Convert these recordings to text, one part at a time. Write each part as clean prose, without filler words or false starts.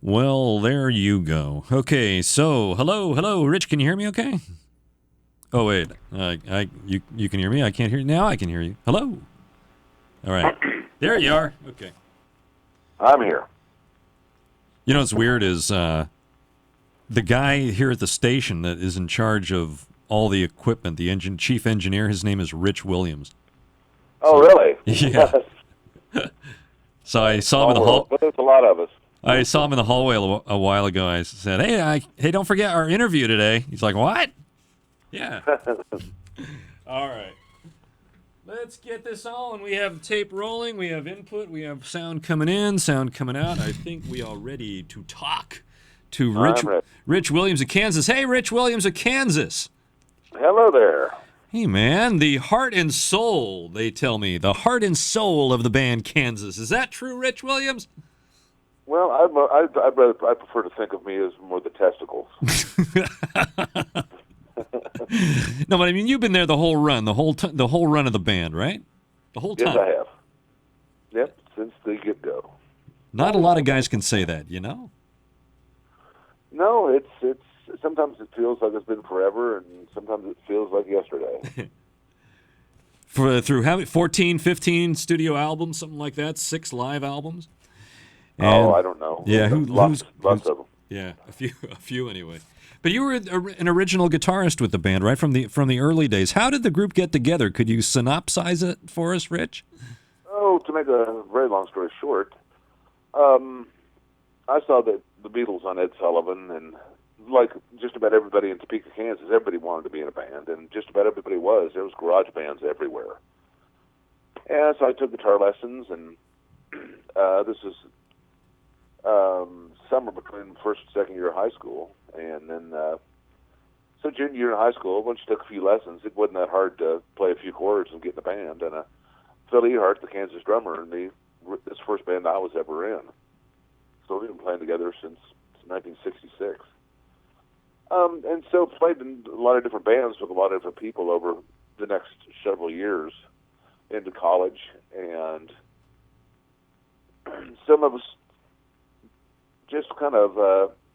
Well, there you go. Okay, so hello, Rich. Can you hear me? Okay. Oh wait, you can hear me. I can't hear you now. I can hear you. Hello. All right, there you are. Okay. I'm here. You know what's weird is the guy here at the station that is in charge of all the equipment, the chief engineer. His name is Rich Williams. Oh, really? Yeah. So I saw him in the hall. But there's a lot of us. I saw him in the hallway a while ago. I said, "Hey, don't forget our interview today." He's like, "What?" Yeah. All right. Let's get this on. We have tape rolling. We have input. We have sound coming in, sound coming out. I think we are ready to talk to Rich Williams of Kansas. Hey, Rich Williams of Kansas. Hello there. Hey, man, the heart and soul, they tell me, the heart and soul of the band Kansas. Is that true, Rich Williams? Well, I prefer to think of me as more the testicles. No, but I mean, you've been there the whole run, the whole run of the band, right? The whole time. Yes, I have. Yep, since the get-go. Not a lot of guys can say that, you know? No, it's sometimes it feels like it's been forever, and sometimes it feels like yesterday. Through how many? 14, 15 studio albums, something like that, 6 live albums? And, I don't know. Yeah, lots of them. Yeah, a few anyway. But you were an original guitarist with the band, right, from the early days. How did the group get together? Could you synopsize it for us, Rich? Oh, to make a very long story short, I saw the Beatles on Ed Sullivan, and like just about everybody in Topeka, Kansas, everybody wanted to be in a band, and just about everybody was. There was garage bands everywhere. And so I took guitar lessons, and this is summer between first and second year of high school. And then, so junior year in high school, once you took a few lessons, it wasn't that hard to play a few chords and get in a band. And Phil Ehart, the Kansas drummer, and me, this first band I was ever in. So we've been playing together since 1966. And so played in a lot of different bands with a lot of different people over the next several years into college. And some of us just kind of,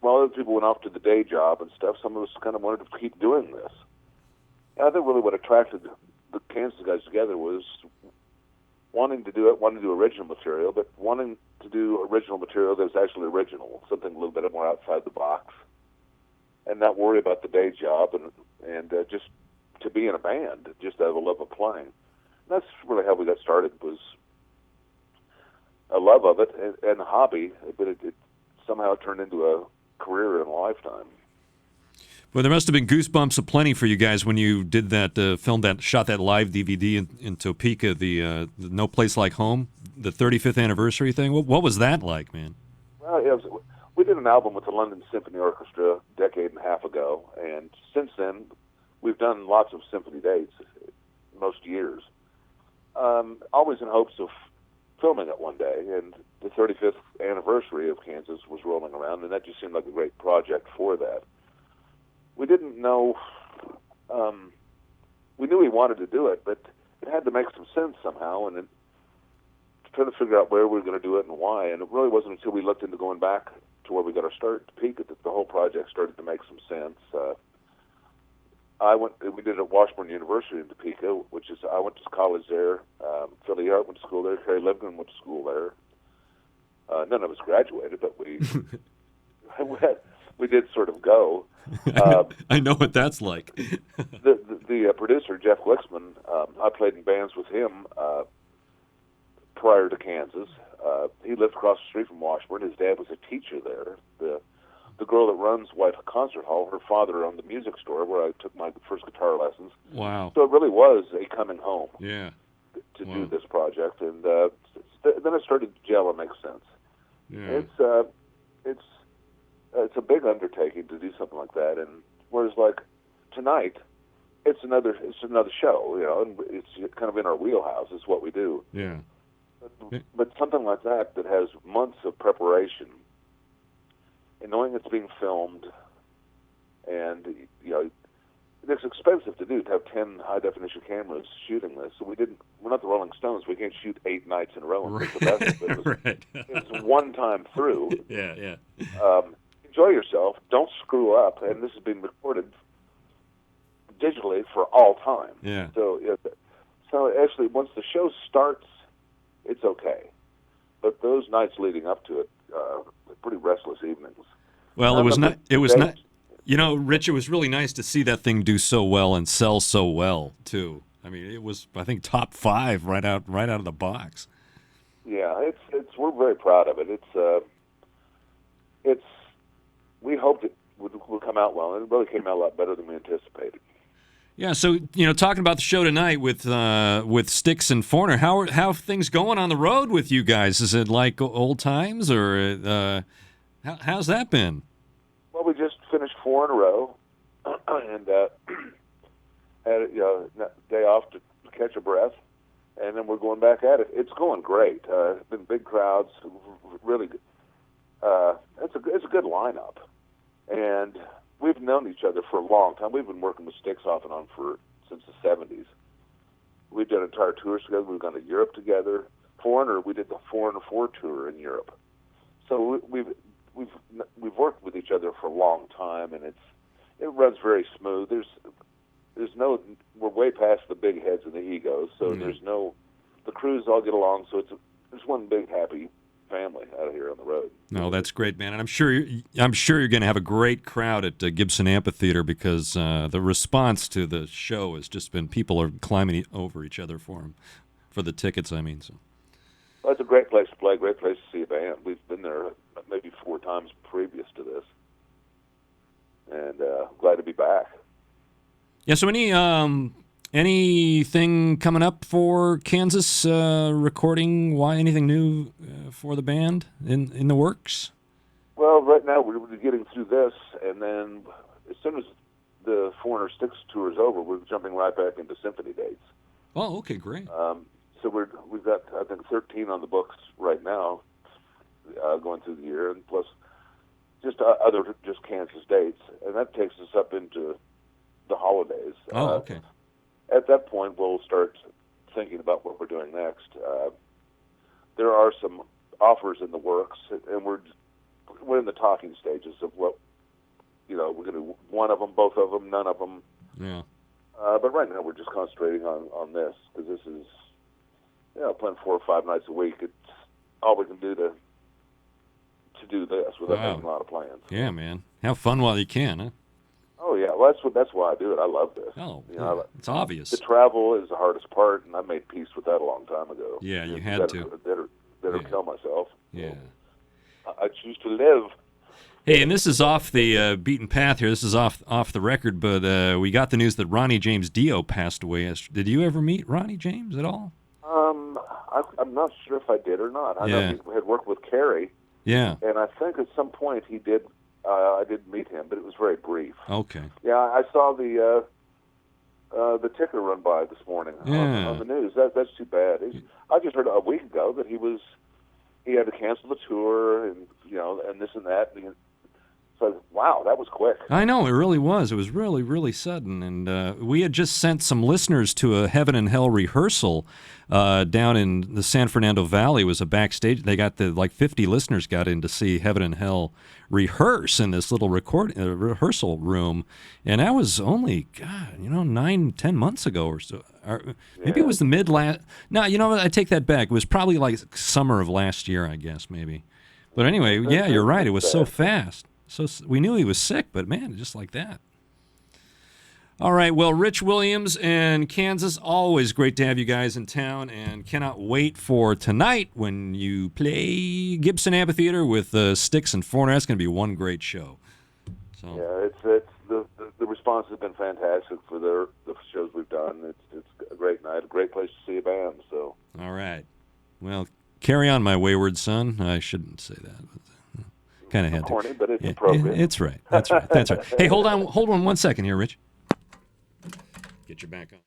while other people went off to the day job and stuff, some of us kind of wanted to keep doing this. And I think really what attracted the Kansas guys together was wanting to do original material, but wanting to do original material that was actually original, something a little bit more outside the box, and not worry about the day job, and just to be in a band, just out of a love of playing. And that's really how we got started, was a love of it and a hobby, but it somehow turned into a career and a lifetime. Well, there must have been goosebumps aplenty for you guys when you did that, shot that live DVD in Topeka, the No Place Like Home, the 35th anniversary thing. What was that like, man? Well, we did an album with the London Symphony Orchestra a decade and a half ago, and since then we've done lots of symphony dates, most years, always in hopes of filming it one day. And the 35th anniversary of Kansas was rolling around, and that just seemed like a great project for that. We didn't know, we knew we wanted to do it, but it had to make some sense somehow, and trying to figure out where we were going to do it and why. And it really wasn't until we looked into going back to where we got our start at Topeka that the whole project started to make some sense. We did it at Washburn University in Topeka, I went to college there. Phil Ehart went to school there. Kerry Livgren went to school there. None of us graduated, but we did sort of go. I know what that's like. the producer, Jeff Glixman, I played in bands with him prior to Kansas. He lived across the street from Washburn. His dad was a teacher there. The girl that runs White Concert Hall, her father owned the music store where I took my first guitar lessons. Wow. So it really was a coming home. Yeah. To do this project. And then it started to gel and make sense. Yeah. It's a big undertaking to do something like that, and whereas like tonight, it's another show, you know, and it's kind of in our wheelhouse. It's what we do. Yeah. But something like that has months of preparation, and knowing it's being filmed, and you know, it's expensive to do to have 10 high definition cameras shooting this. So we're not the Rolling Stones. We can't shoot 8 nights in a row and pick the best of it. Right. It's one time through. Yeah. Enjoy yourself. Don't screw up. And this has been recorded digitally for all time. Yeah. So actually, once the show starts, it's okay. But those nights leading up to it, pretty restless evenings. Well, it was not. It was not. You know, Rich, it was really nice to see that thing do so well and sell so well too. I mean, it was, I think, top 5 right out of the box. Yeah, it's we're very proud of it. It's we hoped it would come out well, and it really came out a lot better than we anticipated. Yeah, so talking about the show tonight with Styx and Foreigner, how are things going on the road with you guys? Is it like old times, or how's that been? Well, we just finished 4 in a row, and had a day off to catch a breath, and then we're going back at it. It's going great. It's been big crowds, really good. It's a good lineup, and we've known each other for a long time. We've been working with Styx off and on since the 70s. We've done entire tours together. We've gone to Europe together. Foreigner, we did the Foreigner 4 tour in Europe. So we've worked with each other for a long time, and it runs very smooth. There's no, we're way past the big heads and the egos, so the crews all get along. So it's one big happy family out here on the road. No, that's great, man, and I'm sure you're going to have a great crowd at Gibson Amphitheatre, because the response to the show has just been, people are climbing over each other for the tickets. I mean, so. Well, it's a great place to play, great place to see a band. We've been there maybe 4 times previous to this, and glad to be back. Yeah. So anything coming up for Kansas recording? Anything new for the band in the works? Well, right now we're getting through this, and then as soon as the Foreigner Styx tour is over, we're jumping right back into symphony dates. Oh, okay, great. So we've got, I think, 13 on the books right now, going through the year, and plus just other Kansas dates, and that takes us up into the holidays. Oh, okay. At that point, we'll start thinking about what we're doing next. There are some offers in the works, and we're in the talking stages of what, we're going to do one of them, both of them, none of them. Yeah. But right now, we're just concentrating on this, because this is, playing 4 or 5 nights a week. It's all we can do to do this without making a lot of plans. Yeah, man. Have fun while you can, huh? Oh yeah, well that's why I do it. I love this. Oh, it's obvious. The travel is the hardest part, and I made peace with that a long time ago. Yeah, you had to. Better kill myself. Yeah. I choose to live. Hey, and this is off the beaten path here. This is off the record, but we got the news that Ronnie James Dio passed away. Did you ever meet Ronnie James at all? I'm not sure if I did or not. I know he had worked with Carrie. Yeah. And I think at some point he did. I did meet him, but it was very brief. Okay. Yeah, I saw the ticker run by this morning on the news. That's too bad. I just heard a week ago that he had to cancel the tour, and and this and that. And so, wow, that was quick. I know, it really was. It was really, really sudden. And we had just sent some listeners to a Heaven and Hell rehearsal down in the San Fernando Valley. It was a backstage. They got 50 listeners got in to see Heaven and Hell rehearse in this little rehearsal room. And that was only, 9-10 months ago or so. Maybe it was the mid-last. No, I take that back. It was probably like summer of last year, I guess, maybe. But anyway, yeah, you're right. It was so fast. So we knew he was sick, but man, just like that. All right, well, Rich Williams and Kansas, always great to have you guys in town, and cannot wait for tonight when you play Gibson Amphitheatre with Styx and Foreigner. That's going to be one great show. So. Yeah, it's the response has been fantastic for the shows we've done. It's a great night, a great place to see a band. So. All right, well, carry on, my wayward son. I shouldn't say that. But kind of had corny, to. But it's appropriate. It's right. That's right. That's right. Hey, hold on 1 second here, Rich. Get your back on.